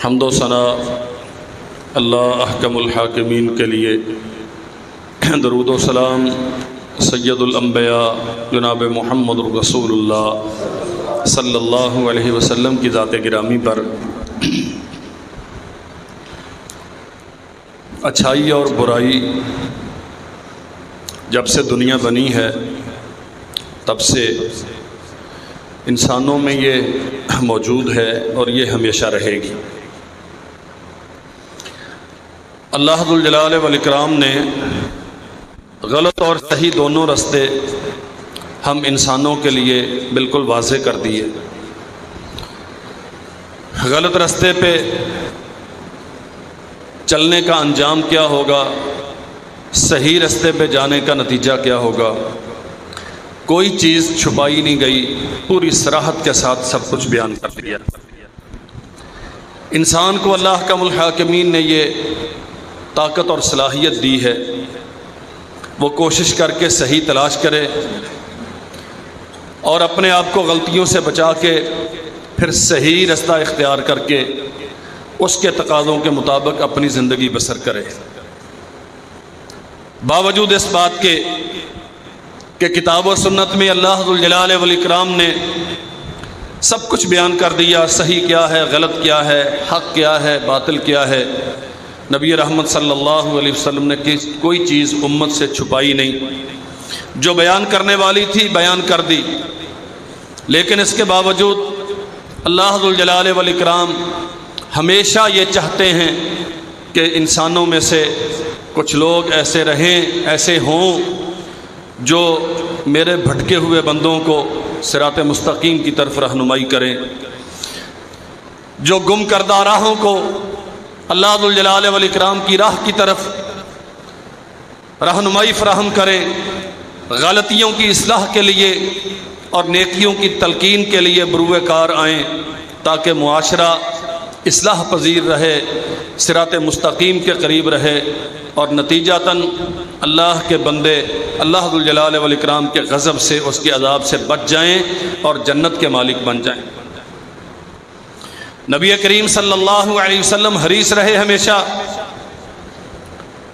حمد و ثنا اللہ احکم الحاکمین کے لیے، درود و سلام سید الانبیاء جناب محمد رسول اللہ صلی اللہ علیہ وسلم کی ذات گرامی پر۔ اچھائی اور برائی جب سے دنیا بنی ہے تب سے انسانوں میں یہ موجود ہے اور یہ ہمیشہ رہے گی۔ اللہ ذو الجلال والاکرام نے غلط اور صحیح دونوں راستے ہم انسانوں کے لیے بالکل واضح کر دیے۔ غلط راستے پہ چلنے کا انجام کیا ہوگا، صحیح راستے پہ جانے کا نتیجہ کیا ہوگا، کوئی چیز چھپائی نہیں گئی، پوری صراحت کے ساتھ سب کچھ بیان کر دیا۔ انسان کو اللہ احکم الحاکمین نے یہ طاقت اور صلاحیت دی ہے، وہ کوشش کر کے صحیح تلاش کرے اور اپنے آپ کو غلطیوں سے بچا کے پھر صحیح راستہ اختیار کر کے اس کے تقاضوں کے مطابق اپنی زندگی بسر کرے، باوجود اس بات کے کہ کتاب و سنت میں اللہ ذو الجلال والاکرام نے سب کچھ بیان کر دیا، صحیح کیا ہے، غلط کیا ہے، حق کیا ہے، باطل کیا ہے۔ نبی رحمت صلی اللہ علیہ وسلم نے کوئی چیز امت سے چھپائی نہیں، جو بیان کرنے والی تھی بیان کر دی، لیکن اس کے باوجود اللہ ذو الجلال والاکرام ہمیشہ یہ چاہتے ہیں کہ انسانوں میں سے کچھ لوگ ایسے رہیں، ایسے ہوں جو میرے بھٹکے ہوئے بندوں کو صراط مستقیم کی طرف رہنمائی کریں، جو گم کردہ راہوں کو اللہ ذو الجلال والاکرام کی راہ کی طرف رہنمائی فراہم کریں، غلطیوں کی اصلاح کے لیے اور نیکیوں کی تلقین کے لیے بروئے کار آئیں، تاکہ معاشرہ اصلاح پذیر رہے، صراط مستقیم کے قریب رہے اور نتیجتاً اللہ کے بندے اللہ ذو الجلال والاکرام کے غضب سے، اس کے عذاب سے بچ جائیں اور جنت کے مالک بن جائیں۔ نبی کریم صلی اللہ علیہ وسلم حریص رہے ہمیشہ،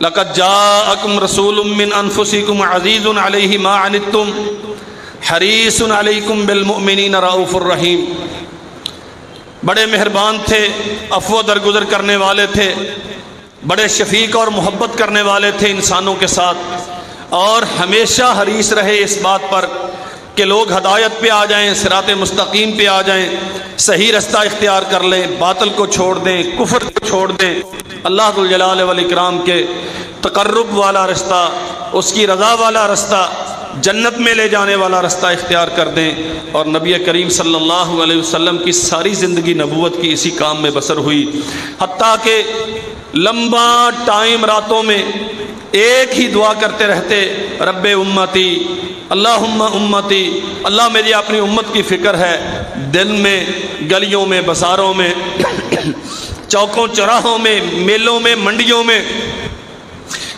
لَقَدْ جَاءَكُمْ رَسُولٌ مِّنْ أَنفُسِكُمْ عَزِيزٌ عَلَيْهِ مَا عَنِتُّمْ حَرِيصٌ عَلَيْكُمْ بِالْمُؤْمِنِينَ رَءُوفٌ رَحِيمٌ۔ بڑے مہربان تھے، عفو درگزر کرنے والے تھے، بڑے شفیق اور محبت کرنے والے تھے انسانوں کے ساتھ، اور ہمیشہ حریص رہے اس بات پر کہ لوگ ہدایت پہ آ جائیں، صراط مستقیم پہ آ جائیں، صحیح راستہ اختیار کر لیں، باطل کو چھوڑ دیں، کفر کو چھوڑ دیں، اللہ ذو الجلال والاکرام کے تقرب والا راستہ، اس کی رضا والا راستہ، جنت میں لے جانے والا راستہ اختیار کر دیں۔ اور نبی کریم صلی اللہ علیہ وسلم کی ساری زندگی نبوت کی اسی کام میں بسر ہوئی، حتیٰ کہ لمبا ٹائم راتوں میں ایک ہی دعا کرتے رہتے، رب امتی اللہم امتی، اللہ میری اپنی امت کی فکر ہے۔ دن میں، گلیوں میں، بازاروں میں، چوکوں چوراہوں میں، میلوں میں، منڈیوں میں،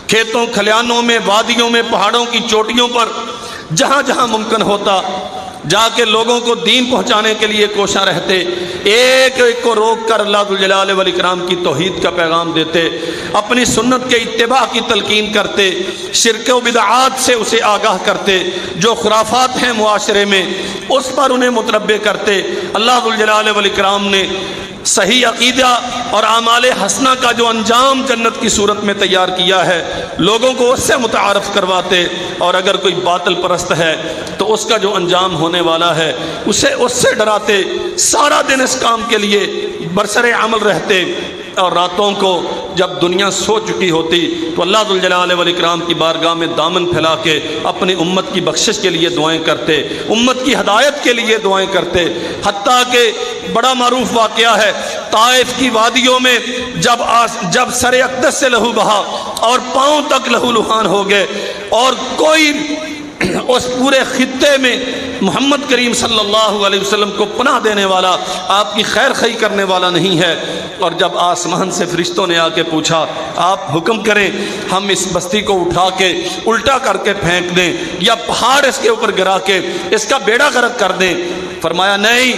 کھیتوں کھلیانوں میں، وادیوں میں، پہاڑوں کی چوٹیوں پر، جہاں جہاں ممکن ہوتا جا کے لوگوں کو دین پہنچانے کے لیے کوشاں رہتے، ایک ایک کو روک کر اللہ ذو الجلال والاکرام کی توحید کا پیغام دیتے، اپنی سنت کے اتباع کی تلقین کرتے، شرک و بدعات سے اسے آگاہ کرتے، جو خرافات ہیں معاشرے میں اس پر انہیں متنبہ کرتے۔ اللہ ذو الجلال والاکرام نے صحیح عقیدہ اور اعمال حسنہ کا جو انجام جنت کی صورت میں تیار کیا ہے، لوگوں کو اس سے متعارف کرواتے، اور اگر کوئی باطل پرست ہے تو اس کا جو انجام ہونے والا ہے اسے اس سے ڈراتے، سارا دن اس کام کے لیے برسر عمل رہتے، اور راتوں کو جب دنیا سو چکی ہوتی تو اللہ ذو الجلال والاکرام کی بارگاہ میں دامن پھیلا کے اپنی امت کی بخشش کے لیے دعائیں کرتے، امت کی ہدایت کے لیے دعائیں کرتے۔ حتیٰ کہ بڑا معروف واقعہ ہے، طائف کی وادیوں میں جب سر اقدس سے لہو بہا اور پاؤں تک لہو لہان ہو گئے، اور کوئی اس پورے خطے میں محمد کریم صلی اللہ علیہ وسلم کو پناہ دینے والا، آپ کی خیر خواہی کرنے والا نہیں ہے، اور جب آسمان سے فرشتوں نے آ کے پوچھا آپ حکم کریں ہم اس بستی کو اٹھا کے الٹا کر کے پھینک دیں یا پہاڑ اس کے اوپر گرا کے اس کا بیڑا غرق کر دیں، فرمایا نہیں،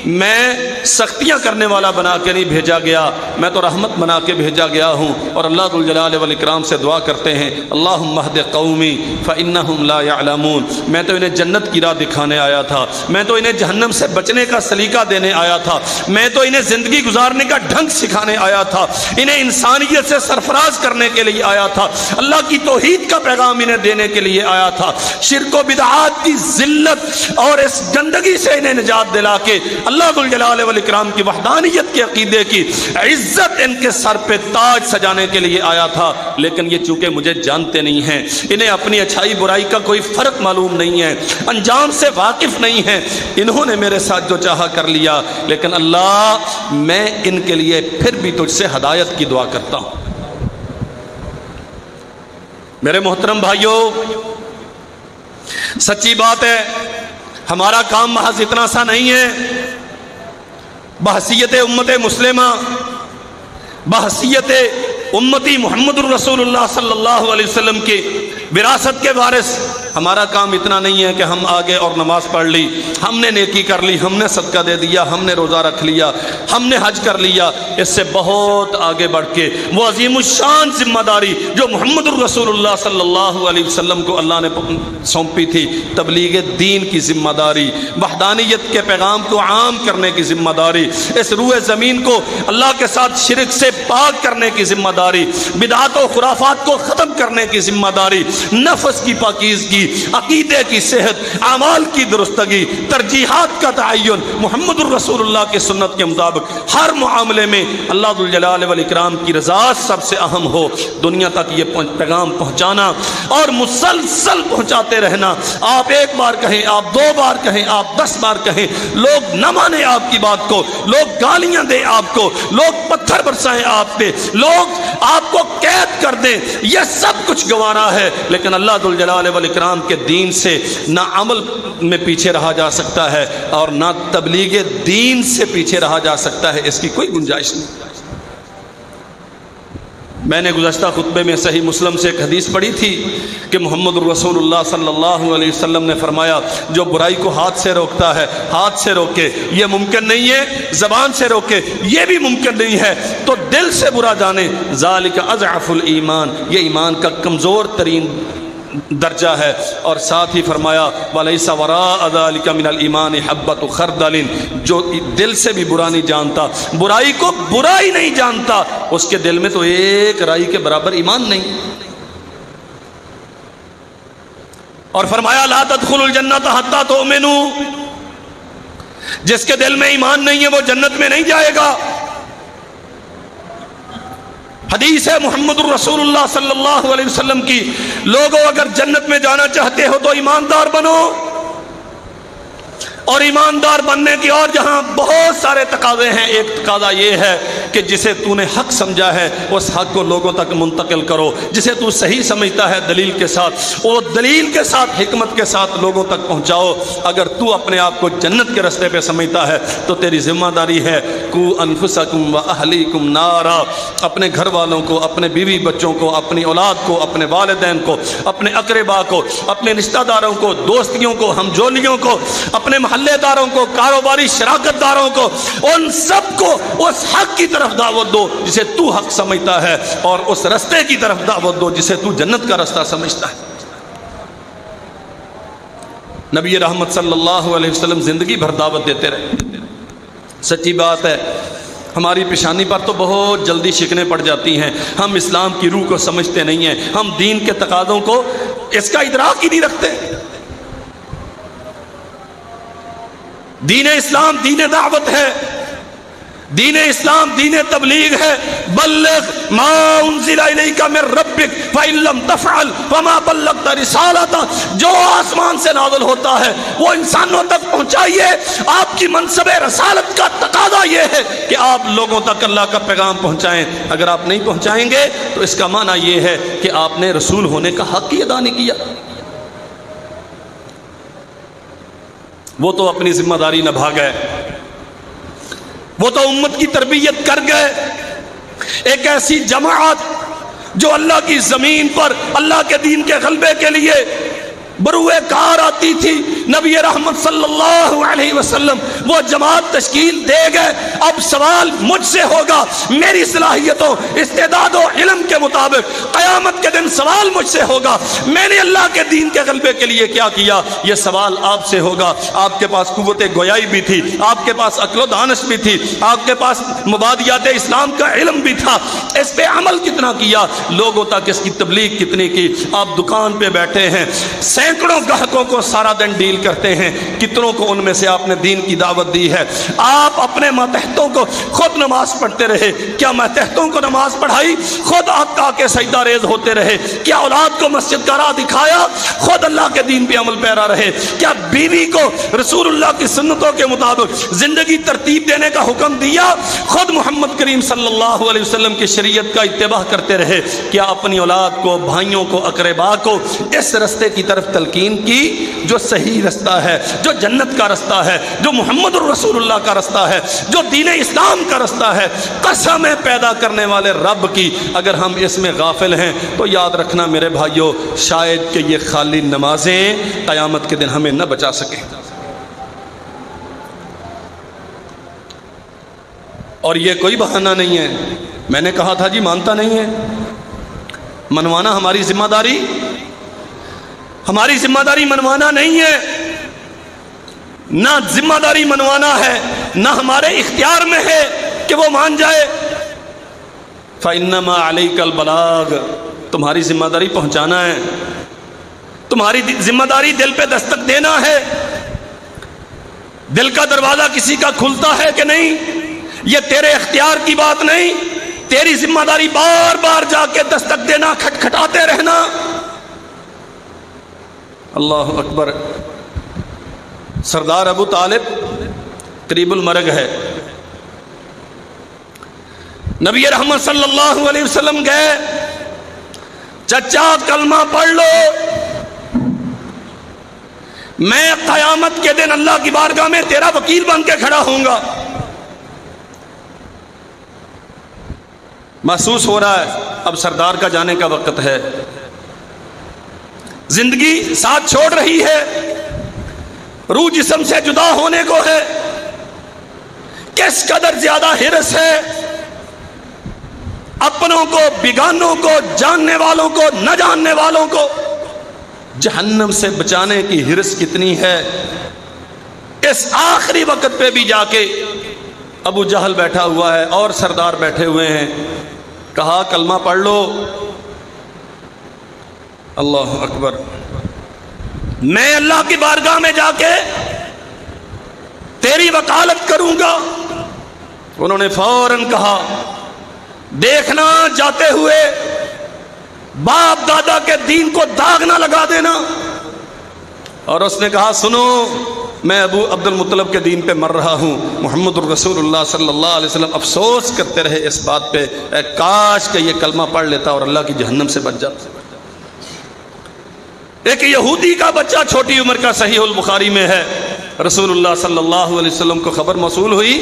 میں سختیاں کرنے والا بنا کے نہیں بھیجا گیا، میں تو رحمت بنا کے بھیجا گیا ہوں۔ اور اللہ ذو الجلال والاکرام سے دعا کرتے ہیں اللہم اہد قومی فانہم لا یعلمون، میں تو انہیں جنت کی راہ دکھانے آیا تھا، میں تو انہیں جہنم سے بچنے کا سلیقہ دینے آیا تھا، میں تو انہیں زندگی گزارنے کا ڈھنگ سکھانے آیا تھا، انہیں انسانیت سے سرفراز کرنے کے لیے آیا تھا، اللہ کی توحید کا پیغام انہیں دینے کے لیے آیا تھا، شرک و بدعات کی ذلت اور اس گندگی سے انہیں نجات دلا کے اللہ ذو الجلال والاکرام کی وحدانیت کے عقیدے کی عزت ان کے سر پہ تاج سجانے کے لیے آیا تھا۔ لیکن یہ چونکہ مجھے جانتے نہیں ہیں، انہیں اپنی اچھائی برائی کا کوئی فرق معلوم نہیں ہے، انجام سے واقف نہیں ہیں، انہوں نے میرے ساتھ جو چاہا کر لیا۔ لیکن اللہ میں ان کے لیے پھر بھی تجھ سے ہدایت کی دعا کرتا ہوں۔ میرے محترم بھائیوں، سچی بات ہے ہمارا کام محض اتنا سا نہیں ہے۔ بحیثیت امت مسلمہ، بحیثیت امتی محمد الرسول اللہ صلی اللہ علیہ وسلم کی وراثت کے وارث، ہمارا کام اتنا نہیں ہے کہ ہم آگے اور نماز پڑھ لی، ہم نے نیکی کر لی، ہم نے صدقہ دے دیا، ہم نے روزہ رکھ لیا، ہم نے حج کر لیا۔ اس سے بہت آگے بڑھ کے وہ عظیم الشان ذمہ داری جو محمد الرسول اللہ صلی اللہ علیہ وسلم کو اللہ نے سونپی تھی، تبلیغ دین کی ذمہ داری، وحدانیت کے پیغام کو عام کرنے کی ذمہ داری، اس روح زمین کو اللہ کے ساتھ شرک سے پاک کرنے کی ذمہ داری، بدعات و خرافات کو ختم کرنے کی ذمہ داری، نفس کی پاکیزگی، عقیدے کی صحت، اعمال کی درستگی، ترجیحات کا تعین، محمد الرسول اللہ کی سنت کے مطابق ہر معاملے میں اللہ ذو الجلال والاکرام کی رضا سب سے اہم ہو، دنیا تک یہ پیغام پہنچانا اور مسلسل پہنچاتے رہنا۔ آپ ایک بار کہیں، آپ دو بار کہیں، آپ 10 بار کہیں، لوگ نہ مانیں آپ کی بات کو، لوگ گالیاں دیں آپ کو، لوگ پتھر برسائیں آپ پہ، لوگ آپ کو قید کر دیں، یہ سب کچھ گوارا ہے، لیکن اللہ ذو الجلال والاکرام کے دین سے نہ عمل میں پیچھے رہا جا سکتا ہے اور نہ تبلیغ دین سے پیچھے رہا جا سکتا ہے، اس کی کوئی گنجائش نہیں۔ میں نے گزشتہ خطبے میں صحیح مسلم سے ایک حدیث پڑھی تھی کہ محمد الرسول اللہ صلی اللہ علیہ وسلم نے فرمایا جو برائی کو ہاتھ سے روکتا ہے، ہاتھ سے روکے، یہ ممکن نہیں ہے، زبان سے روکے، یہ بھی ممکن نہیں ہے، تو دل سے برا جانے، ذالک اضعف الایمان، یہ ایمان کا کمزور ترین درجہ ہے۔ اور ساتھ ہی فرمایا وَلَيْسَ وَرَاءَ ذَلِكَ مِنَ الْإِيمَانِ حَبَّةُ خَرْدَلٍ، جو دل سے بھی برا نہیں جانتا، برائی کو برائی نہیں جانتا، اس کے دل میں تو ایک رائی کے برابر ایمان نہیں۔ اور فرمایا لَا تَدْخُلُوا الْجَنَّةَ حَتَّى تُؤْمِنُوا، جس کے دل میں ایمان نہیں ہے وہ جنت میں نہیں جائے گا۔ حدیث ہے محمد الرسول اللہ صلی اللہ علیہ وسلم کی، لوگوں اگر جنت میں جانا چاہتے ہو تو ایماندار بنو، اور ایماندار بننے کی اور جہاں بہت سارے تقاضے ہیں، ایک تقاضا یہ ہے کہ جسے تو نے حق سمجھا ہے اس حق کو لوگوں تک منتقل کرو، جسے تو صحیح سمجھتا ہے دلیل کے ساتھ، وہ دلیل کے ساتھ حکمت کے ساتھ لوگوں تک پہنچاؤ۔ اگر تو اپنے آپ کو جنت کے رستے پہ سمجھتا ہے تو تیری ذمہ داری ہے کو انفسکم و اہلیکم نارا، اپنے گھر والوں کو، اپنے بیوی بچوں کو، اپنی اولاد کو، اپنے والدین کو، اپنے اقربا کو، اپنے رشتہ داروں کو، دوستیوں کو، ہم جولیوں کو، اپنے محلے داروں کو، کاروباری شراکت داروں کو، ان سب کو اس حق کی طرف دعوت دو جسے تو حق سمجھتا ہے، اور اس رستے کی طرف دعوت دو جسے تو جنت کا رستہ سمجھتا ہے۔ نبی رحمت صلی اللہ علیہ وسلم زندگی بھر دعوت دیتے رہے۔ سچی بات ہے ہماری پیشانی پر تو بہت جلدی شکنیں پڑ جاتی ہیں، ہم اسلام کی روح کو سمجھتے نہیں ہیں، ہم دین کے تقاضوں کو اس کا ادراک ہی نہیں رکھتے۔ دین اسلام دین دعوت ہے، دین اسلام دین تبلیغ ہے۔ بلغ ما انزل الیک من ربک فإن لم تفعل فما بلغت رسالتہ، جو آسمان سے نازل ہوتا ہے وہ انسانوں تک پہنچائیے۔ آپ کی منصب رسالت کا تقاضا یہ ہے کہ آپ لوگوں تک اللہ کا پیغام پہنچائیں، اگر آپ نہیں پہنچائیں گے تو اس کا معنی یہ ہے کہ آپ نے رسول ہونے کا حق ہی ادا نہیں کیا۔ وہ تو اپنی ذمہ داری نبھا گئے، وہ تو امت کی تربیت کر گئے، ایک ایسی جماعت جو اللہ کی زمین پر اللہ کے دین کے غلبے کے لیے بروئے کار آتی تھی، نبی رحمت صلی اللہ علیہ وسلم وہ جماعت تشکیل دے گئے. اب سوال مجھ سے ہوگا میری صلاحیتوں استعداد و علم کے مطابق. قیامت کے دن سوال مجھ سے ہوگا میں نے اللہ کے دین کے غلبے کے لیے کیا کیا. یہ سوال آپ سے ہوگا. آپ کے پاس قوت گویائی بھی تھی, آپ کے پاس عقل و دانش بھی تھی, آپ کے پاس مبادیات اسلام کا علم بھی تھا. اس پہ عمل کتنا کیا, لوگوں تک اس کی تبلیغ کتنی کی. آپ دکان پہ بیٹھے ہیں, سینکڑوں گاہکوں کو سارا دن ڈیل کرتے ہیں, کتنوں کو ان میں سے آپ نے دین کی دعوت دی ہے. آپ اپنے ماتحتوں کو خود نماز پڑھتے رہے, کیا ماتحتوں کو نماز پڑھائی؟ خود آقا کے سجدہ ریز ہوتے رہے. کیا اولاد کو مسجد کا راہ دکھایا؟ خود اللہ کے دین پہ عمل پیرا رہے. کیا بیوی کو رسول اللہ کی سنتوں کے مطابق زندگی ترتیب دینے کا حکم دیا؟ خود محمد کریم صلی اللہ علیہ وسلم کی شریعت کا اتباع کرتے رہے. کیا اپنی اولاد کو, بھائیوں کو, اقربا کو اس رستے کی طرف تلقین کی جو صحیح رستہ ہے, جو جنت کا رستہ ہے, جو محمد الرسول اللہ کا رستہ ہے, جو دین اسلام کا رستہ ہے؟ قسم ہے پیدا کرنے والے رب کی, اگر ہم اس میں غافل ہیں تو یاد رکھنا میرے بھائیوں, شاید کہ یہ خالی نمازیں قیامت کے دن ہمیں نہ بچا سکیں. اور یہ کوئی بہانہ نہیں ہے. میں نے کہا تھا جی مانتا نہیں ہے, منوانا ہماری ذمہ داری, ہماری ذمہ داری منوانا نہیں ہے. نہ ذمہ داری منوانا ہے, نہ ہمارے اختیار میں ہے کہ وہ مان جائے. فَإِنَّمَا عَلَيْكَ الْبَلَاغُ, تمہاری ذمہ داری پہنچانا ہے, تمہاری ذمہ داری دل پہ دستک دینا ہے. دل کا دروازہ کسی کا کھلتا ہے کہ نہیں, یہ تیرے اختیار کی بات نہیں. تیری ذمہ داری بار بار جا کے دستک دینا, کھٹکھٹاتے رہنا. اللہ اکبر. سردار ابو طالب قریب المرگ ہے. نبی رحمت صلی اللہ علیہ وسلم گئے, چچا کلمہ پڑھ لو, میں قیامت کے دن اللہ کی بارگاہ میں تیرا وکیل بن کے کھڑا ہوں گا. محسوس ہو رہا ہے اب سردار کا جانے کا وقت ہے, زندگی ساتھ چھوڑ رہی ہے, روح جسم سے جدا ہونے کو ہے. کس قدر زیادہ ہرس ہے, اپنوں کو, بیگانوں کو, جاننے والوں کو, نہ جاننے والوں کو جہنم سے بچانے کی ہرس کتنی ہے. اس آخری وقت پہ بھی جا کے ابو جہل بیٹھا ہوا ہے اور سردار بیٹھے ہوئے ہیں, کہا کلمہ پڑھ لو. اللہ اکبر. میں اللہ کی بارگاہ میں جا کے تیری وکالت کروں گا. انہوں نے فوراً کہا دیکھنا جاتے ہوئے باپ دادا کے دین کو داغ نہ لگا دینا. اور اس نے کہا سنو, میں ابو عبد المطلب کے دین پہ مر رہا ہوں. محمد الرسول اللہ صلی اللہ علیہ وسلم افسوس کرتے رہے اس بات پہ, اے کاش کہ یہ کلمہ پڑھ لیتا اور اللہ کی جہنم سے بچ جاتا. ایک یہودی کا بچہ چھوٹی عمر کا, صحیح البخاری میں ہے, رسول اللہ صلی اللہ علیہ وسلم کو خبر موصول ہوئی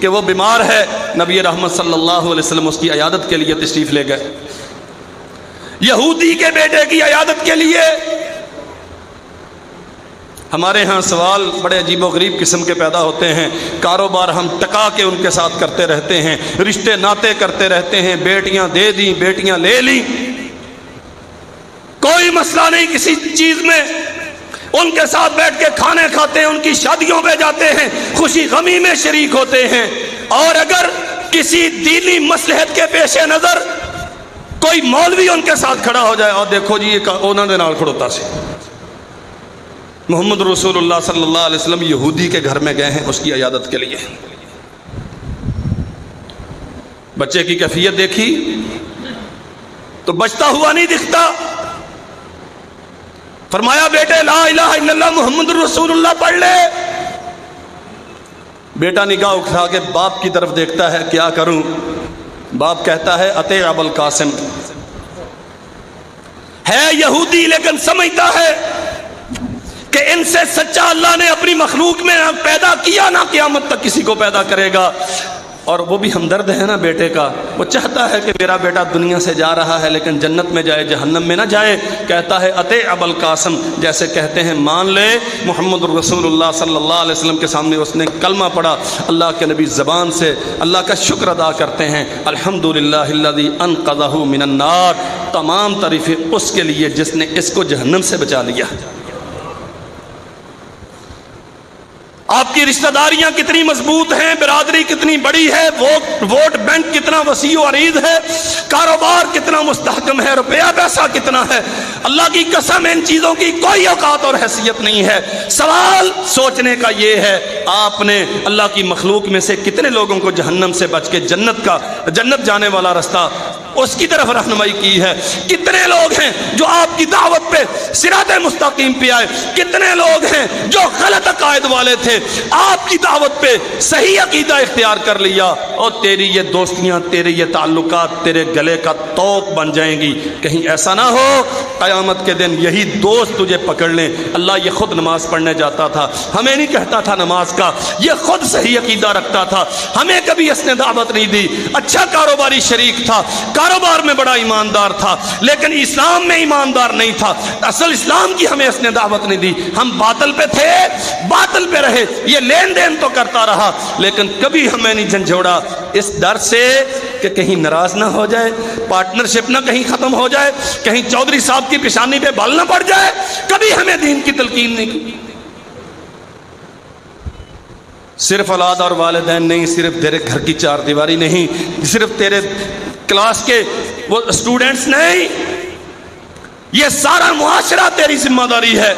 کہ وہ بیمار ہے. نبی رحمت صلی اللہ علیہ وسلم اس کی عیادت کے لیے تشریف لے گئے. یہودی کے بیٹے کی عیادت کے لیے. ہمارے ہاں سوال بڑے عجیب و غریب قسم کے پیدا ہوتے ہیں. کاروبار ہم ٹکا کے ان کے ساتھ کرتے رہتے ہیں, رشتے ناطے کرتے رہتے ہیں, بیٹیاں دے دیں, بیٹیاں لے لیں, کوئی مسئلہ نہیں کسی چیز میں. ان کے ساتھ بیٹھ کے کھانے کھاتے ہیں, ان کی شادیوں پہ جاتے ہیں, خوشی غمی میں شریک ہوتے ہیں. اور اگر کسی دینی مصلحت کے پیش نظر کوئی مولوی ان کے ساتھ کھڑا ہو جائے, اور دیکھو جی انہوں نے نال کھڑوتا سے. محمد رسول اللہ صلی اللہ علیہ وسلم یہودی کے گھر میں گئے ہیں اس کی عیادت کے لیے. بچے کی کیفیت دیکھی تو بچتا ہوا نہیں دکھتا. فرمایا بیٹے لا الہ الا اللہ محمد رسول اللہ پڑھ لے. بیٹا نگاہ اٹھا کے باپ کی طرف دیکھتا ہے, کیا کروں؟ باپ کہتا ہے اطیع ابو القاسم. ہے یہودی لیکن سمجھتا ہے کہ ان سے سچا اللہ نے اپنی مخلوق میں پیدا کیا, نہ قیامت تک کسی کو پیدا کرے گا. اور وہ بھی ہمدرد ہے نا بیٹے کا، وہ چاہتا ہے کہ میرا بیٹا دنیا سے جا رہا ہے لیکن جنت میں جائے، جہنم میں نہ جائے، کہتا ہے اطیع ابا القاسم، جیسے کہتے ہیں مان لے محمد الرسول اللہ صلی اللہ علیہ وسلم کے سامنے اس نے کلمہ پڑھا، اللہ کے نبی زبان سے اللہ کا شکر ادا کرتے ہیں، الحمدللہ الذی انقذہ من النار، تمام تعریفیں اس کے لیے جس نے اس کو جہنم سے بچا لیا۔ آپ کی رشتہ داریاں کتنی مضبوط ہیں، برادری کتنی بڑی ہے، ووٹ بینک کتنا وسیع و عریض ہے، کاروبار کتنا مستحکم ہے، روپیہ پیسہ کتنا ہے، اللہ کی قسم ان چیزوں کی کوئی اوقات اور حیثیت نہیں ہے۔ سوال سوچنے کا یہ ہے آپ نے اللہ کی مخلوق میں سے کتنے لوگوں کو جہنم سے بچ کے جنت جانے والا رستہ اس کی طرف رہنمائی کی ہے؟ کتنے لوگ ہیں جو آپ کی دعوت پہ صراط مستقیم پہ آئے، کتنے لوگ ہیں جو غلط عقائد والے تھے، آپ کی دعوت پہ صحیح عقیدہ اختیار کر لیا، اور تیری یہ دوستیاں، تیرے یہ تعلقات تیرے گلے کا توق بن جائیں گی۔ کہیں ایسا نہ ہو قیامت کے دن یہی دوست تجھے پکڑ لیں، اللہ یہ خود نماز پڑھنے جاتا تھا، ہمیں نہیں کہتا تھا نماز کا، یہ خود صحیح عقیدہ رکھتا تھا، ہمیں کبھی اس نے دعوت نہیں دی، اچھا کاروباری شریک تھا، کاروبار میں بڑا ایماندار تھا، لیکن اسلام میں ایماندار نہیں تھا، اصل اسلام کی ہمیں اس نے دعوت نہیں دی، ہم باطل پہ تھے، باطل پہ رہے، یہ لین دین تو کرتا رہا لیکن کبھی ہمیں نہیں جھنجھوڑا، اس ڈر سے کہ کہیں ناراض نہ ہو جائے، پارٹنرشپ نہ کہیں ختم ہو جائے، کہیں چودھری صاحب کی پیشانی پہ بال نہ پڑ جائے، کبھی ہمیں دین کی تلقین نہیں کی۔ صرف اولاد اور والدین نہیں، صرف تیرے گھر کی چار دیواری نہیں، صرف تیرے کلاس کے وہ اسٹوڈنٹس نہیں، یہ سارا معاشرہ تیری ذمہ داری ہے۔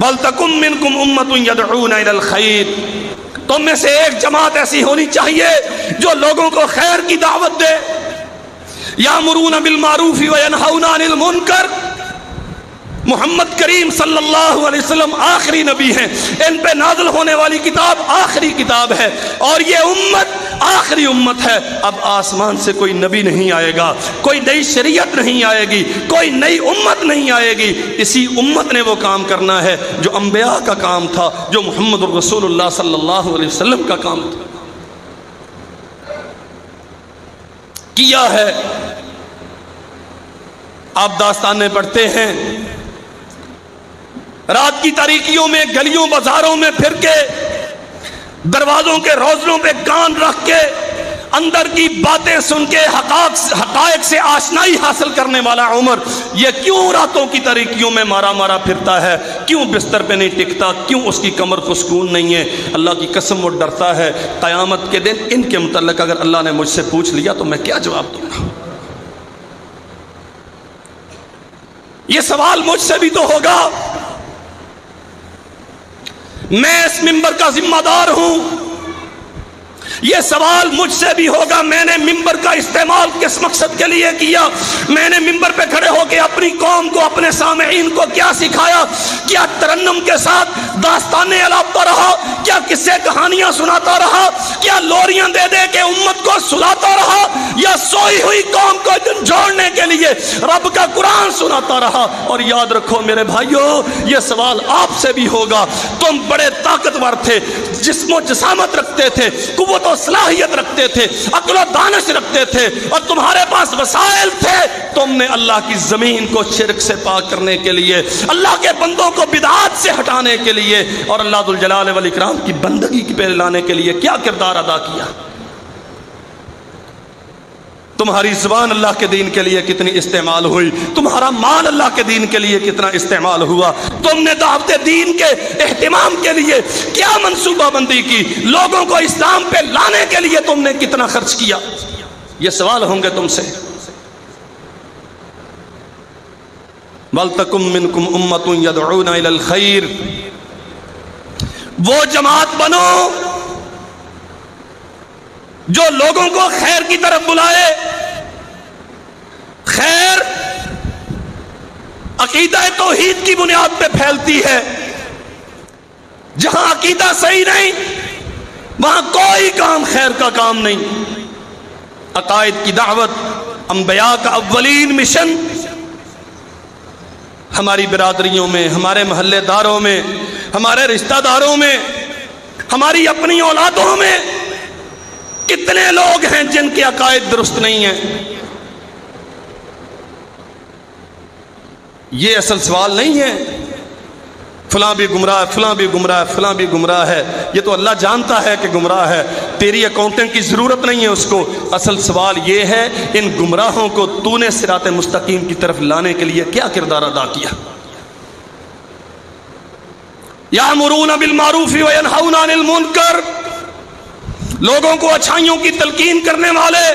وَلْتَكُن مِّنْكُمْ أُمَّةٌ يَدْعُونَ إِلَى الْخَيْرِ، تم میں سے ایک جماعت ایسی ہونی چاہیے جو لوگوں کو خیر کی دعوت دے، یَأْمُرُونَ بِالْمَعْرُوفِ وَيَنْهَوْنَ عَنِ الْمُنکَرِ۔ محمد کریم صلی اللہ علیہ وسلم آخری نبی ہیں، ان پہ نازل ہونے والی کتاب آخری کتاب ہے، اور یہ امت آخری امت ہے۔ اب آسمان سے کوئی نبی نہیں آئے گا، کوئی نئی شریعت نہیں آئے گی، کوئی نئی امت نہیں آئے گی، اسی امت نے وہ کام کرنا ہے جو انبیاء کا کام تھا، جو محمد الرسول اللہ صلی اللہ علیہ وسلم کا کام تھا، کیا ہے۔ آپ داستانیں پڑھتے ہیں، رات کی تاریکیوں میں گلیوں بازاروں میں پھر کے، دروازوں کے روزنوں پہ کان رکھ کے، اندر کی باتیں سن کے حقائق سے آشنائی حاصل کرنے والا عمر، یہ کیوں راتوں کی تاریکیوں میں مارا پھرتا ہے؟ کیوں بستر پہ نہیں ٹکتا؟ کیوں اس کی کمر کو سکون نہیں ہے؟ اللہ کی قسم وہ ڈرتا ہے قیامت کے دن ان کے متعلق اگر اللہ نے مجھ سے پوچھ لیا تو میں کیا جواب دوں گا؟ یہ سوال مجھ سے بھی تو ہوگا، میں اس ممبر کا ذمہ دار ہوں، یہ سوال مجھ سے بھی ہوگا، میں نے ممبر کا استعمال کس مقصد کے لیے کیا؟ میں نے ممبر پہ کھڑے ہو کے اپنی قوم کو، اپنے سامعین کو کیا سکھایا؟ کیا ترنم کے ساتھ داستانیں الاپتا رہا؟ کیا قصے کہانیاں سناتا رہا؟ کیا لوریاں دے دے کے امت کو سلاتا رہا؟ یا سوئی ہوئی قوم کو جوڑنے کے لیے رب کا قرآن سناتا رہا؟ اور یاد رکھو میرے بھائیو، یہ سوال آپ سے بھی ہوگا۔ تم بڑے طاقتور تھے، جسم و جسامت رکھتے تھے، قوت و صلاحیت رکھتے تھے، عقل و دانش رکھتے تھے، اور تمہارے پاس وسائل تھے، تم نے اللہ کی زمین کو شرک سے پاک کرنے کے لیے، اللہ کے بندوں کو بدعات سے ہٹانے کے لیے، اور اللہ ذو الجلال والاکرام کی بندگی پہ لانے کے لیے کیا کردار ادا کیا؟ تمہاری زبان اللہ کے دین کے لیے کتنی استعمال ہوئی، تمہارا مال اللہ کے دین کے لیے کتنا استعمال ہوا، تم نے دعوت دین کے اہتمام کے لیے کیا منصوبہ بندی کی، لوگوں کو اسلام پہ لانے کے لیے تم نے کتنا خرچ کیا؟ یہ سوال ہوں گے تم سے۔ وَلْتَكُن مِّنْكُمْ أُمَّةٌ يَدْعُونَ إِلَى الْخَيْرِ، وہ جماعت بنو جو لوگوں کو خیر کی طرف بلائے۔ خیر عقیدہ توحید کی بنیاد پہ پھیلتی ہے، جہاں عقیدہ صحیح نہیں وہاں کوئی کام خیر کا کام نہیں۔ عقائد کی دعوت انبیاء کا اولین مشن ہماری برادریوں میں، ہمارے محلے داروں میں، ہمارے رشتہ داروں میں، ہماری اپنی اولادوں میں کتنے لوگ ہیں جن کے عقائد درست نہیں ہیں؟ یہ اصل سوال نہیں ہے فلاں بھی گمراہ ہے، فلاں بھی گمراہ ہے، فلاں بھی گمراہ ہے. یہ تو اللہ جانتا ہے کہ گمراہ ہے، تیری اکاؤنٹنگ کی ضرورت نہیں ہے اس کو. اصل سوال یہ ہے ان گمراہوں کو تو نے صراط مستقیم کی طرف لانے کے لیے کیا کردار ادا کیا؟ یامرون بالمعروف وینہون عن المنکر، لوگوں کو اچھائیوں کی تلقین کرنے والے،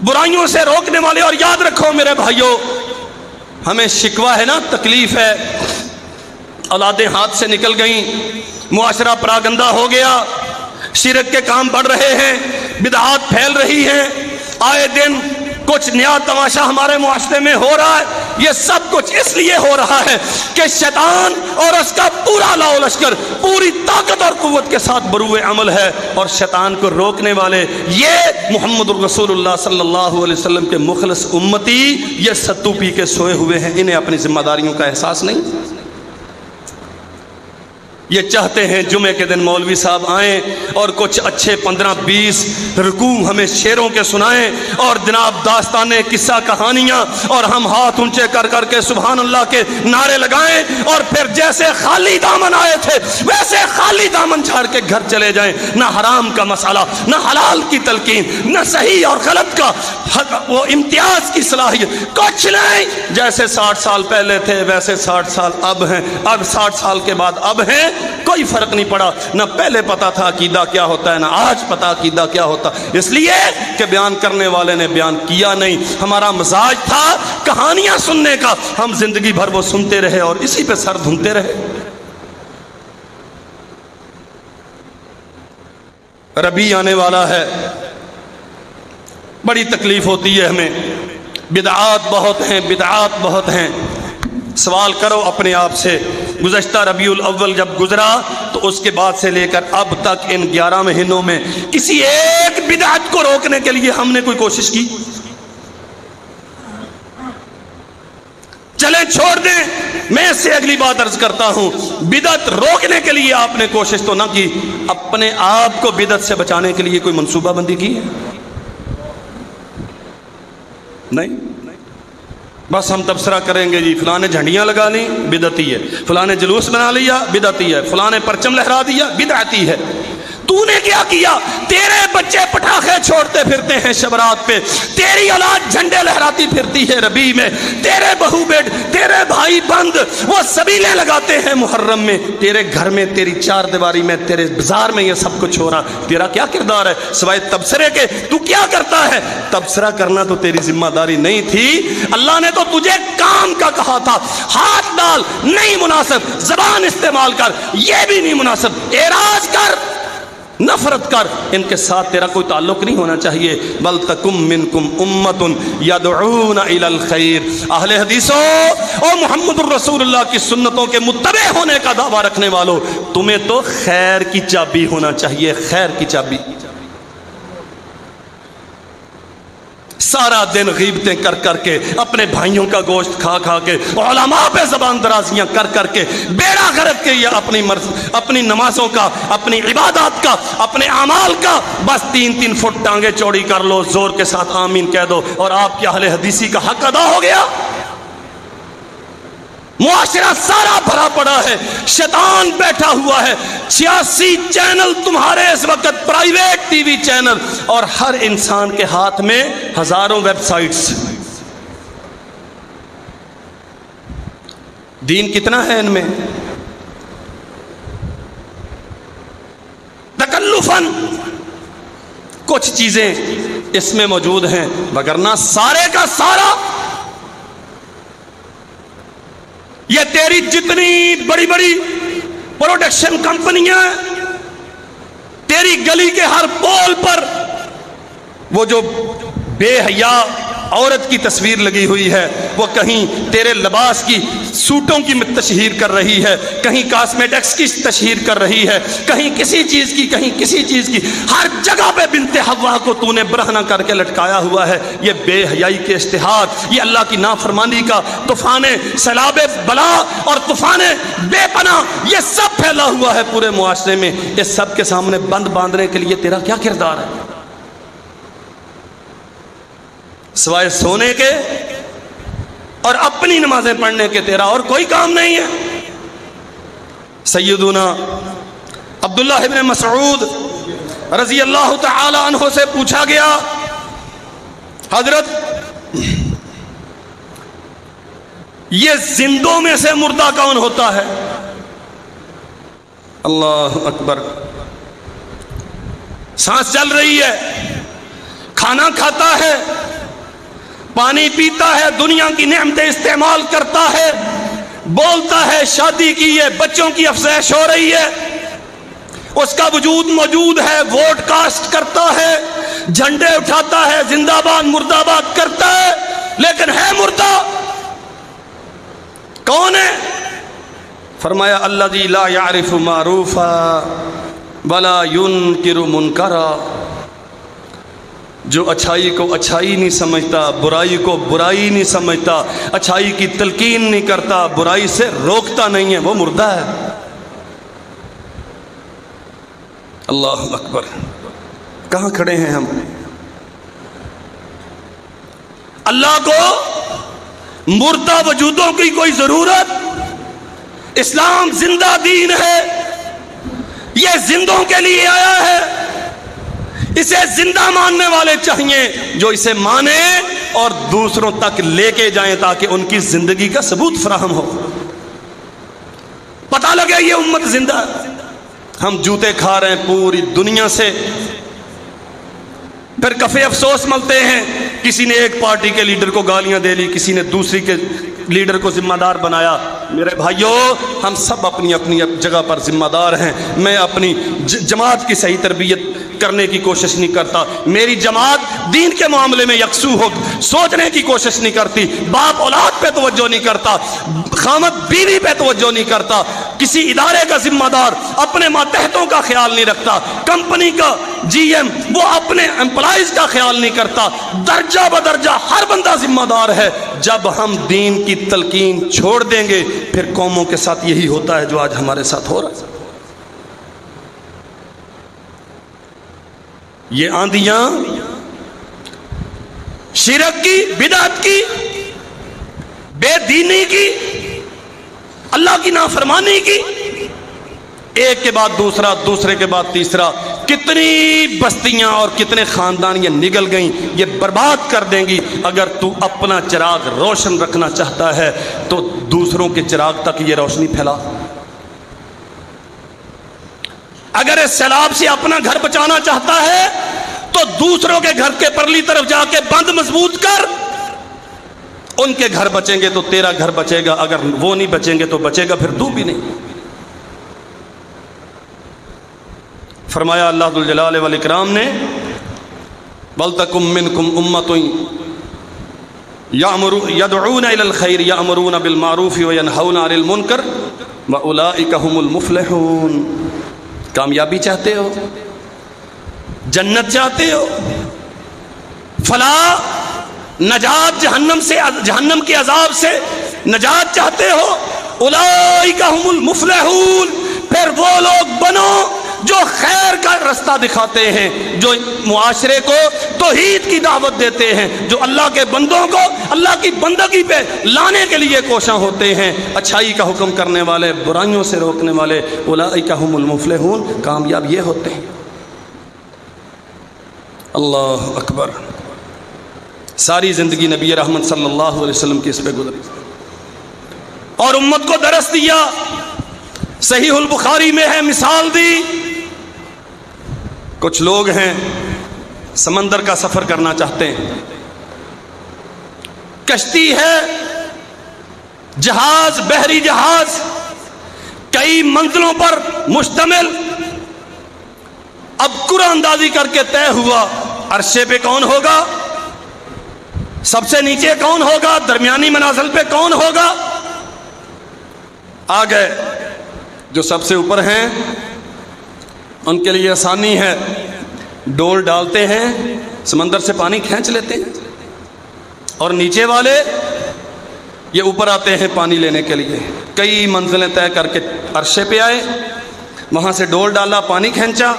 برائیوں سے روکنے والے. اور یاد رکھو میرے بھائیوں، ہمیں شکوہ ہے نا، تکلیف ہے، اولادیں ہاتھ سے نکل گئیں، معاشرہ پراگندہ ہو گیا، شرک کے کام بڑھ رہے ہیں، بدعات پھیل رہی ہیں، آئے دن کچھ نیا تماشا ہمارے معاشرے میں ہو رہا ہے. یہ سب کچھ اس لیے ہو رہا ہے کہ شیطان اور اس کا پورا لاؤ لشکر پوری طاقت اور قوت کے ساتھ بروئے عمل ہے، اور شیطان کو روکنے والے یہ محمد الرسول اللہ صلی اللہ علیہ وسلم کے مخلص امتی یہ ستو پی کے سوئے ہوئے ہیں. انہیں اپنی ذمہ داریوں کا احساس نہیں. یہ چاہتے ہیں جمعے کے دن مولوی صاحب آئیں اور کچھ اچھے 15-20 رکوع ہمیں شعروں کے سنائیں اور جناب داستانیں قصہ کہانیاں، اور ہم ہاتھ اونچے کر کر کے سبحان اللہ کے نعرے لگائیں، اور پھر جیسے خالی دامن آئے تھے ویسے خالی دامن چھاڑ کے گھر چلے جائیں. نہ حرام کا مسئلہ، نہ حلال کی تلقین، نہ صحیح اور غلط کا وہ امتیاز کی صلاحیت، کچھ نہیں. جیسے 60 سال پہلے تھے ویسے 60 سال اب ہیں، اب 60 سال کے بعد اب ہیں. کوئی فرق نہیں پڑا، نہ پہلے پتا تھا عقیدہ کیا ہوتا ہے، نہ آج پتا عقیدہ کیا ہوتا. اس لیے کہ بیان کرنے والے نے بیان کیا نہیں. ہمارا مزاج تھا کہانیاں سننے کا، ہم زندگی بھر وہ سنتے رہے اور اسی پہ سر دھنتے رہے. ربیع آنے والا ہے، بڑی تکلیف ہوتی ہے ہمیں. بدعات بہت ہیں، بدعات بہت ہیں. سوال کرو اپنے آپ سے، گزشتہ ربیع الاول جب گزرا تو اس کے بعد سے لے کر اب تک ان 11 مہینوں میں کسی ایک بدعت کو روکنے کے لیے ہم نے کوئی کوشش کی؟ چلیں چھوڑ دیں. میں اس سے اگلی بات عرض کرتا ہوں، بدعت روکنے کے لیے آپ نے کوشش تو نہ کی، اپنے آپ کو بدعت سے بچانے کے لیے کوئی منصوبہ بندی کی ہے؟ نہیں. بس ہم تبصرہ کریں گے جی فلاں نے جھنڈیاں لگا لی بدعتی ہے، فلاں نے جلوس بنا لیا بدعتی ہے، فلاں نے پرچم لہرا دیا بدعتی ہے. تو نے کیا کیا؟ تیرے بچے پٹاخے چھوڑتے پھرتے ہیں شبرات پہ، تیری اولاد جھنڈے لہراتی پھرتی ہے ربیع میں، تیرے بہو بیٹ، تیرے بھائی بند وہ سبیلے لگاتے ہیں محرم میں، تیرے گھر میں، تیری چار دیواری میں، تیرے بازار میں یہ سب کچھ ہو رہا. تیرا کیا کردار ہے سوائے تبصرے کے؟ تو کیا کرتا ہے؟ تبصرہ کرنا تو تیری ذمہ داری نہیں تھی. اللہ نے تو تجھے کام کا کہا تھا، ہاتھ ڈال نہیں مناسب، زبان استعمال کر یہ بھی نہیں مناسب، اعراض کر، نفرت کر، ان کے ساتھ تیرا کوئی تعلق نہیں ہونا چاہیے. بل تکم منکم امت یدعون الی الخیر. اہل حدیثوں اور محمد الرسول اللہ کی سنتوں کے متبع ہونے کا دعویٰ رکھنے والوں، تمہیں تو خیر کی چابی ہونا چاہیے، خیر کی چابی. سارا دن غیبتیں کر کر کے، اپنے بھائیوں کا گوشت کھا کھا کے، علماء پہ زبان درازیاں کر کر کے، بیڑا غرق کے یہ اپنی نمازوں کا، اپنی عبادات کا، اپنے اعمال کا بس 3-3 فٹ ٹانگیں چوڑی کر لو، زور کے ساتھ آمین کہہ دو اور آپ کی اہل حدیثی کا حق ادا ہو گیا. معاشرہ سارا بھرا پڑا ہے، شیطان بیٹھا ہوا ہے، 86 چینل تمہارے اس وقت پرائیویٹ ٹی وی چینل، اور ہر انسان کے ہاتھ میں ہزاروں ویب سائٹس. دین کتنا ہے ان میں؟ تکلفاً کچھ چیزیں اس میں موجود ہیں، وگرنہ سارے کا سارا یہ تیری جتنی بڑی بڑی پروڈکشن کمپنیاں، تیری گلی کے ہر پول پر وہ جو بے حیا عورت کی تصویر لگی ہوئی ہے، وہ کہیں تیرے لباس کی سوٹوں کی تشہیر کر رہی ہے، کہیں کاسمیٹکس کی تشہیر کر رہی ہے، کہیں کسی چیز کی، کہیں کسی چیز کی، ہر جگہ پہ بنت حوا کو تو نے برہنہ کر کے لٹکایا ہوا ہے۔ یہ بے حیائی کے اشتہار، یہ اللہ کی نافرمانی کا طوفان سیلاب بلا اور طوفان بے پناہ، یہ سب پھیلا ہوا ہے پورے معاشرے میں۔ اس سب کے سامنے بند باندھنے کے لیے تیرا کیا کردار ہے سوائے سونے کے اور اپنی نمازیں پڑھنے کے؟ تیرا اور کوئی کام نہیں ہے۔ سیدنا عبداللہ ابن مسعود رضی اللہ تعالی عنہ سے پوچھا گیا، حضرت یہ زندوں میں سے مردہ کون ہوتا ہے؟ اللہ اکبر، سانس چل رہی ہے، کھانا کھاتا ہے، پانی پیتا ہے، دنیا کی نعمتیں استعمال کرتا ہے، بولتا ہے، شادی کی ہے، بچوں کی افزائش ہو رہی ہے، اس کا وجود موجود ہے، ووٹ کاسٹ کرتا ہے، جھنڈے اٹھاتا ہے، زندہ باد مردہ باد کرتا ہے، لیکن ہے مردہ۔ کون ہے؟ فرمایا الذی لا یعرف معروفا ولا ینکر منکرا، جو اچھائی کو اچھائی نہیں سمجھتا، برائی کو برائی نہیں سمجھتا، اچھائی کی تلقین نہیں کرتا، برائی سے روکتا نہیں ہے، وہ مردہ ہے۔ اللہ اکبر، کہاں کھڑے ہیں ہم؟ اللہ کو مردہ وجودوں کی کوئی ضرورت؟ اسلام زندہ دین ہے، یہ زندوں کے لیے آیا ہے، اسے زندہ ماننے والے چاہیے جو اسے مانے اور دوسروں تک لے کے جائیں تاکہ ان کی زندگی کا ثبوت فراہم ہو، پتہ لگے یہ امت زندہ ہے۔ ہم جوتے کھا رہے ہیں پوری دنیا سے، پھر کفے افسوس ملتے ہیں، کسی نے ایک پارٹی کے لیڈر کو گالیاں دے لی، کسی نے دوسری کے لیڈر کو ذمہ دار بنایا۔ میرے بھائیوں، ہم سب اپنی اپنی جگہ پر ذمہ دار ہیں۔ میں اپنی جماعت کی صحیح تربیت کرنے کی کوشش نہیں کرتا، میری جماعت دین کے معاملے میں یکسو ہو سوچنے کی کوشش نہیں کرتی، باپ اولاد پہ توجہ نہیں کرتا، خامد بیوی پہ توجہ نہیں کرتا، کسی ادارے کا ذمہ دار اپنے ماتحتوں کا خیال نہیں رکھتا، کمپنی کا جی ایم وہ اپنے امپلائیز کا خیال نہیں کرتا، درجہ بدرجہ ہر بندہ ذمہ دار ہے۔ جب ہم دین کی تلقین چھوڑ دیں گے پھر قوموں کے ساتھ یہی ہوتا ہے جو آج ہمارے ساتھ ہو رہا ہے۔ یہ آندیاں شرک کی، بدعت کی، بے دینی کی، اللہ کی نافرمانی کی، ایک کے بعد دوسرا، دوسرے کے بعد تیسرا، کتنی بستیاں اور کتنے خاندان یہ نگل گئیں، یہ برباد کر دیں گی۔ اگر تو اپنا چراغ روشن رکھنا چاہتا ہے تو دوسروں کے چراغ تک یہ روشنی پھیلا۔ اگر اس سیلاب سے اپنا گھر بچانا چاہتا ہے تو دوسروں کے گھر کے پرلی طرف جا کے بند مضبوط کر، ان کے گھر بچیں گے تو تیرا گھر بچے گا، اگر وہ نہیں بچیں گے تو بچے گا پھر تو بھی نہیں۔ فرمایا اللہ ذوالجلال والاکرام نے وَلْتَكُمْ مِنْكُمْ أُمَّةٌ يَدْعُونَ إِلَى الْخَيْرِ يَأْمُرُونَ بِالْمَعْرُوفِ وَيَنْهَوْنَ عَنِ الْمُنْكَرِ وَأُولَئِكَ هُمُ الْمُفْلِحُونَ۔ کامیابی چاہتے ہو، جنت چاہتے ہو، فلاح، نجات جہنم سے، جہنم کے عذاب سے نجات چاہتے ہو، اولئک هم المفلحون، پھر وہ لوگ بنو جو خیر کا رستہ دکھاتے ہیں، جو معاشرے کو توحید کی دعوت دیتے ہیں، جو اللہ کے بندوں کو اللہ کی بندگی پہ لانے کے لیے کوشاں ہوتے ہیں، اچھائی کا حکم کرنے والے، برائیوں سے روکنے والے، اولئک هم المفلحون، کامیاب یہ ہوتے ہیں۔ اللہ اکبر، ساری زندگی نبی رحمت صلی اللہ علیہ وسلم کی اس پہ گزری اور امت کو درس دیا۔ صحیح البخاری میں ہے، مثال دی۔ کچھ لوگ ہیں سمندر کا سفر کرنا چاہتے ہیں، کشتی ہے، جہاز، بحری جہاز، کئی منزلوں پر مشتمل۔ اب قرآن اندازی کر کے طے ہوا عرشے پہ کون ہوگا؟ سب سے نیچے کون ہوگا؟ درمیانی منازل پہ کون ہوگا؟ آ گئے جو سب سے اوپر ہیں ان کے لیے آسانی ہے، ڈول ڈالتے ہیں، سمندر سے پانی کھینچ لیتے ہیں، اور نیچے والے یہ اوپر آتے ہیں پانی لینے کے لیے، کئی منزلیں طے کر کے عرشے پہ آئے، وہاں سے ڈول ڈالا، پانی کھینچا۔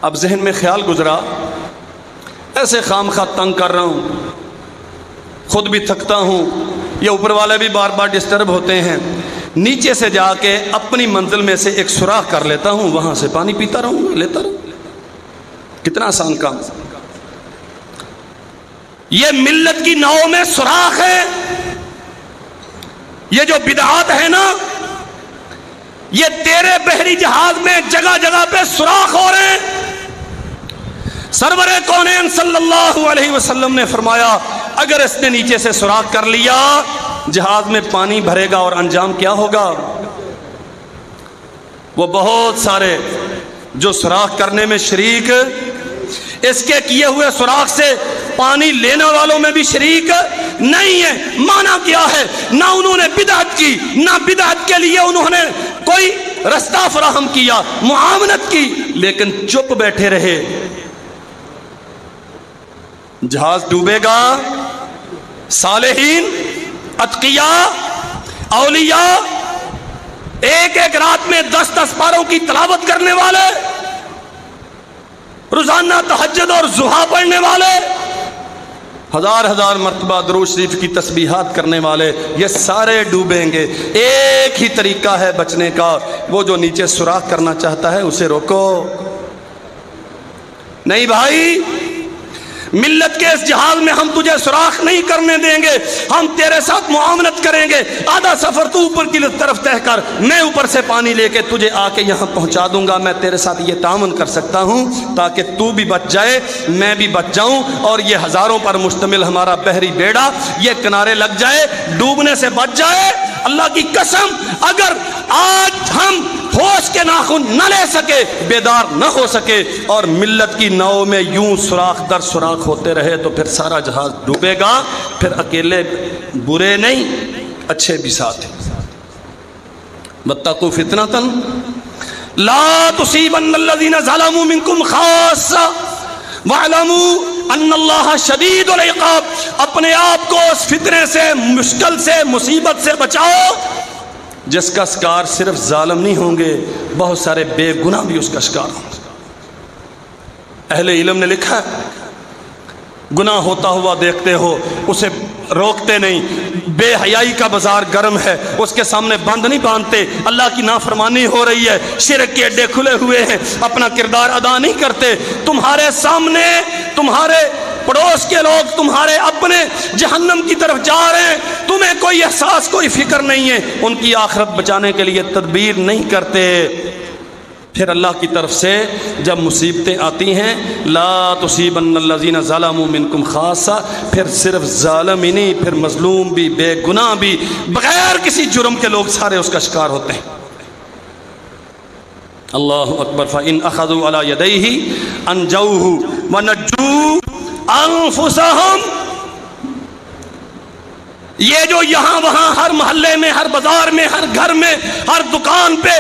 اب ذہن میں خیال گزرا، ایسے خام خواہ تنگ کر رہا ہوں، خود بھی تھکتا ہوں، یہ اوپر والے بھی بار بار ڈسٹرب ہوتے ہیں، نیچے سے جا کے اپنی منزل میں سے ایک سوراخ کر لیتا ہوں، وہاں سے پانی پیتا رہوں گا، لیتا رہوں۔ کتنا آسان کام۔ یہ ملت کی ناؤں میں سوراخ ہے۔ یہ جو بدعات ہے نا، یہ تیرے بحری جہاز میں جگہ جگہ پہ سوراخ ہو رہے ہیں۔ سرور کونین صلی اللہ علیہ وسلم نے فرمایا اگر اس نے نیچے سے سوراخ کر لیا جہاز میں پانی بھرے گا، اور انجام کیا ہوگا؟ وہ بہت سارے جو سوراخ کرنے میں شریک، اس کے کیے ہوئے سوراخ سے پانی لینے والوں میں بھی شریک نہیں ہے۔ معنی کیا ہے؟ نہ انہوں نے بدعت کی، نہ بدعت کے لیے انہوں نے کوئی رستہ فراہم کیا، معاونت کی، لیکن چپ بیٹھے رہے۔ جہاز ڈوبے گا، صالحین، اتقیاء، اولیاء، ایک ایک رات میں 10 پاروں کی تلاوت کرنے والے، روزانہ تہجد اور ضحیٰ پڑھنے والے، ہزار مرتبہ درود شریف کی تسبیحات کرنے والے، یہ سارے ڈوبیں گے۔ ایک ہی طریقہ ہے بچنے کا، وہ جو نیچے سوراخ کرنا چاہتا ہے اسے روکو۔ نہیں بھائی، ملت کے اس جہاز میں ہم تجھے سوراخ نہیں کرنے دیں گے، ہم تیرے ساتھ معاونت کریں گے۔ آدھا سفر تو اوپر کی طرف طے کر، میں اوپر سے پانی لے کے تجھے آ کے یہاں پہنچا دوں گا۔ میں تیرے ساتھ یہ تعاون کر سکتا ہوں تاکہ تو بھی بچ جائے، میں بھی بچ جاؤں، اور یہ ہزاروں پر مشتمل ہمارا بحری بیڑا یہ کنارے لگ جائے، ڈوبنے سے بچ جائے۔ اللہ کی قسم، اگر آج ہم ہوش کے ناخن نہ لے سکے، بیدار نہ ہو سکے، اور ملت کی ناؤ میں یوں سوراخ در سوراخ ہوتے رہے، تو پھر سارا جہاز ڈوبے گا۔ پھر اکیلے برے نہیں، اچھے بھی ساتھ ہیں۔ واتقوا فتنة لا تصيبن الذين ظلموا منكم خاصة واعلموا ان اللہ شدید العقاب۔ اپنے آپ کو اس فتنے سے، مشکل سے، مصیبت سے بچاؤ جس کا شکار صرف ظالم نہیں ہوں گے، بہت سارے بے گناہ بھی اس کا شکار ہوں گے۔ اہل علم نے لکھا ہے گناہ ہوتا ہوا دیکھتے ہو اسے روکتے نہیں، بے حیائی کا بازار گرم ہے اس کے سامنے بند نہیں باندھتے، اللہ کی نافرمانی ہو رہی ہے، شرک کے اڈے کھلے ہوئے ہیں، اپنا کردار ادا نہیں کرتے، تمہارے سامنے تمہارے پڑوس کے لوگ تمہارے اپنے جہنم کی طرف جا رہے ہیں، تمہیں کوئی احساس، کوئی فکر نہیں ہے، ان کی آخرت بچانے کے لیے تدبیر نہیں کرتے۔ پھر اللہ کی طرف سے جب مصیبتیں آتی ہیں، لا تصیبن الذین ظلموا منکم خاصہ، پھر صرف ظالم ہی نہیں، پھر مظلوم بھی، بے گناہ بھی، بغیر کسی جرم کے لوگ سارے اس کا شکار ہوتے ہیں۔ اللہ اکبر۔ فإن أخذوا على يديه أنجوه ونجوا أنفسهم۔ یہ جو یہاں وہاں ہر محلے میں، ہر بازار میں، ہر گھر میں، ہر دکان پہ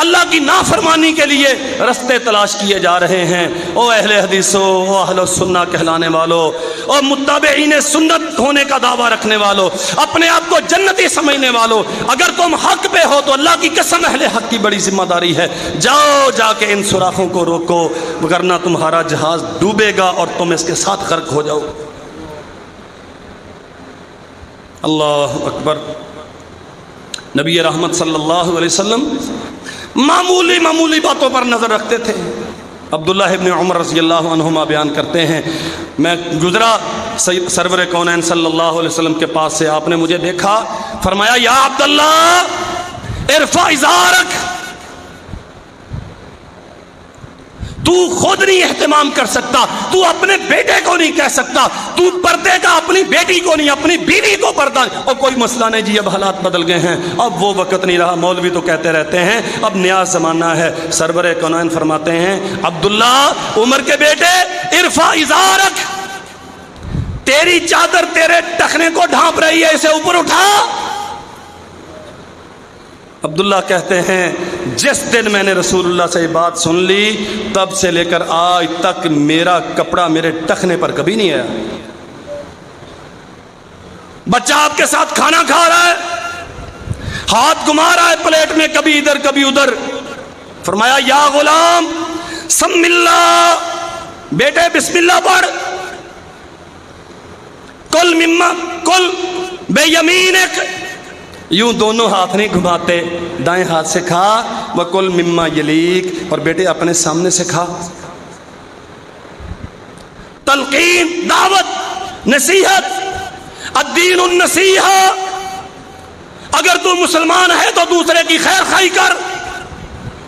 اللہ کی نافرمانی کے لیے رستے تلاش کیے جا رہے ہیں، او اہل حدیثو، او اہل سنہ کہلانے والوں، او متابعین سنت ہونے کا دعویٰ رکھنے والوں، اپنے آپ کو جنتی سمجھنے والوں، اگر تم حق پہ ہو تو اللہ کی قسم اہل حق کی بڑی ذمہ داری ہے، جاؤ جا کے ان سوراخوں کو روکو، ورنہ تمہارا جہاز ڈوبے گا اور تم اس کے ساتھ غرق ہو جاؤ۔ اللہ اکبر۔ نبی رحمت صلی اللہ علیہ وسلم معمولی باتوں پر نظر رکھتے تھے۔ عبداللہ ابن عمر رضی اللہ عنہما بیان کرتے ہیں، میں گزرا سرور کونین صلی اللہ علیہ وسلم کے پاس سے، آپ نے مجھے دیکھا، فرمایا یا عبداللہ ارفع ازارک، تو خود نہیں اہتمام کر سکتا، تو اپنے بیٹے کو نہیں کہہ سکتا، تو پردے کا اپنی بیٹی کو نہیں، اپنی بیوی کو پردہ، اور کوئی مسئلہ نہیں جی، اب حالات بدل گئے ہیں، اب وہ وقت نہیں رہا، مولوی تو کہتے رہتے ہیں اب نیا زمانہ ہے۔ سرور کونین فرماتے ہیں عبداللہ عمر کے بیٹے ارفع ازارک، تیری چادر تیرے ٹخنے کو ڈھانپ رہی ہے، اسے اوپر اٹھا۔ عبداللہ کہتے ہیں جس دن میں نے رسول اللہ سے یہ بات سن لی تب سے لے کر آج تک میرا کپڑا میرے ٹخنے پر کبھی نہیں آیا۔ بچہ آپ کے ساتھ کھانا کھا رہا ہے، ہاتھ گھما رہا ہے پلیٹ میں، کبھی ادھر کبھی ادھر، فرمایا یا غلام سم اللہ، بیٹے بسم اللہ پڑھ، کل مما کل بے یمینک، یوں دونوں ہاتھ نہیں گھماتے، دائیں ہاتھ سے کھا، وکل مما یلیک، اور بیٹے اپنے سامنے سے کھا۔ تلقین، دعوت، نصیحت، الدین النصیحہ، اگر تو مسلمان ہے تو دوسرے کی خیر خواہی کر،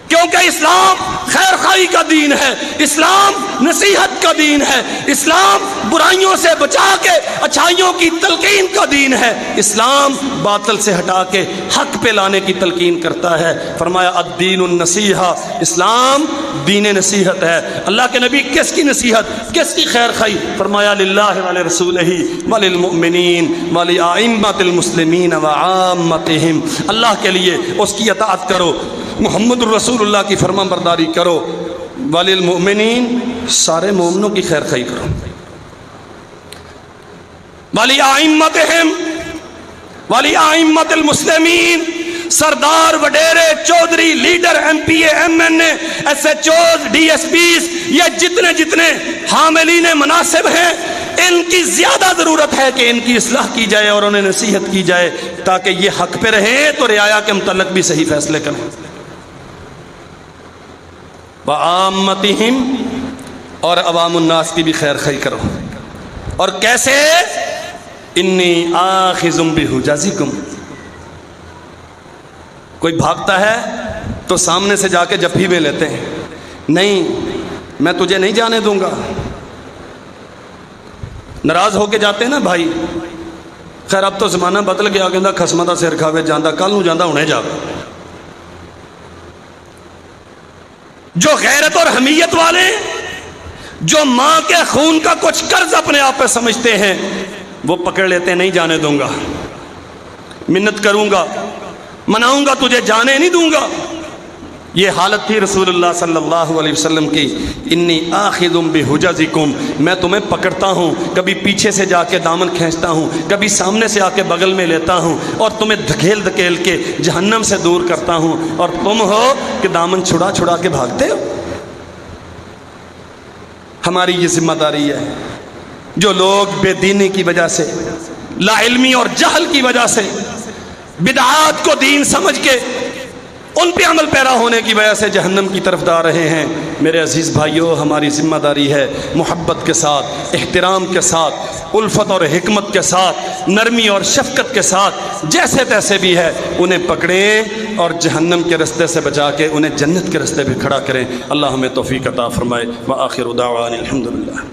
کیونکہ اسلام خیر خواہی کا دین ہے، اسلام نصیحت کا دین ہے، اسلام برائیوں سے بچا کے اچھائیوں کی تلقین کا دین ہے، اسلام باطل سے ہٹا کے حق پہ لانے کی تلقین کرتا ہے۔ فرمایا الدین النصیحہ، اسلام دین نصیحت ہے۔ اللہ کے نبی کس کی نصیحت، کس کی خیر خواہی؟ فرمایا للہ ولرسولہ وللمؤمنین ولأئمۃ المسلمین وعامتہم، اللہ کے لیے اس کی اطاعت کرو، محمد الرسول اللہ کی فرما برداری کرو، وللمؤمنین سارے مومنوں کی خیر خواہی کرو، ولأئمتہم ولأئمۃ المسلمین، سردار، وڈیرے، چودھری، leader, M P A, M N A, S H Os, D S Ps, یہ جتنے حاملین مناصب ہیں، ان کی زیادہ ضرورت ہے کہ ان کی اصلاح کی جائے اور انہیں نصیحت کی جائے تاکہ یہ حق پہ رہیں تو رعایا کے متعلق بھی صحیح فیصلے کریں۔ وعامتہم، اور عوام الناس کی بھی خیر خواہی کرو، اور کیسے؟ انی آخذ بحجزکم، کوئی بھاگتا ہے تو سامنے سے جا کے جفی میں لیتے ہیں، نہیں میں تجھے نہیں جانے دوں گا، ناراض ہو کے جاتے ہیں نا بھائی، خیر اب تو زمانہ بدل گیا، کہندا خسمہ دا سر کھاوے جاندہ، کل نو جاندہ ہونے جاوے۔ جو غیرت اور حمیت والے، جو ماں کے خون کا کچھ قرض اپنے آپ پہ سمجھتے ہیں، وہ پکڑ لیتے ہیں نہیں جانے دوں گا، منت کروں گا، مناؤں گا، تجھے جانے نہیں دوں گا۔ یہ حالت تھی رسول اللہ صلی اللہ علیہ وسلم کی، انی آخذ بحجزکم، میں تمہیں پکڑتا ہوں، کبھی پیچھے سے جا کے دامن کھینچتا ہوں، کبھی سامنے سے آ کے بغل میں لیتا ہوں، اور تمہیں دھکیل دھکیل کے جہنم سے دور کرتا ہوں، اور تم ہو کہ دامن چھڑا چھڑا کے بھاگتے ہو۔ ہماری یہ ذمہ داری ہے، جو لوگ بے دینی کی وجہ سے، لا علمی اور جہل کی وجہ سے بدعات کو دین سمجھ کے ان پہ عمل پیرا ہونے کی وجہ سے جہنم کی طرف جا رہے ہیں، میرے عزیز بھائیوں، ہماری ذمہ داری ہے محبت کے ساتھ، احترام کے ساتھ، الفت اور حکمت کے ساتھ، نرمی اور شفقت کے ساتھ، جیسے تیسے بھی ہے انہیں پکڑیں اور جہنم کے رستے سے بچا کے انہیں جنت کے رستے پہ کھڑا کریں۔ اللہ ہمیں توفیق عطا فرمائے۔ وآخر دعوانا الحمدللہ۔